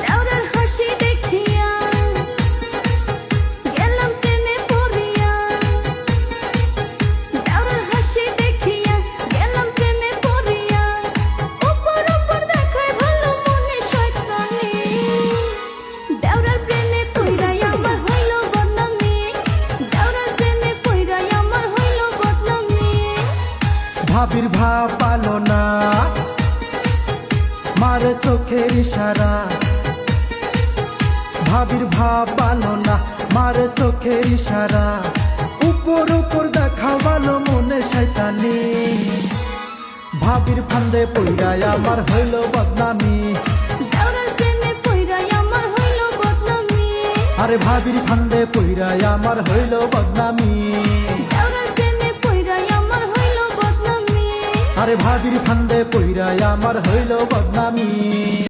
দেওরের হাসি দেখিয়া গেলাম প্রেমে পড়িয়া, দেওরের হাসি দেখিয়া গেলাম প্রেমে পড়িয়া, উপর উপর দেখায় ভালো মনে শয়তানি, দেওরের প্রেমে পইড়াই আমার হইল বদনামি, দেওরের প্রেমে পইড়াই আমার হইল বদনামি। ভাবির ভাব পালো না মারে চোখের ইশারা, ভাবির ভাব পালো না মারে চোখের ইশারা, উপর উপর দেখাও ভালো মনে শয়তানি, ভাবির ফান্দে পইড়াই আমার হইল বদনামি, দেওরের প্রেমে পইড়াই আমার হইল বদনামি, আরে ভাবির ফান্দে পইড়াই আমার হইল বদনামি, দেওরের প্রেমে পইড়াই আমার হইল বদনামি। আরে ভাবির ফান্দে পইড়াই আমার হইল বদনামি।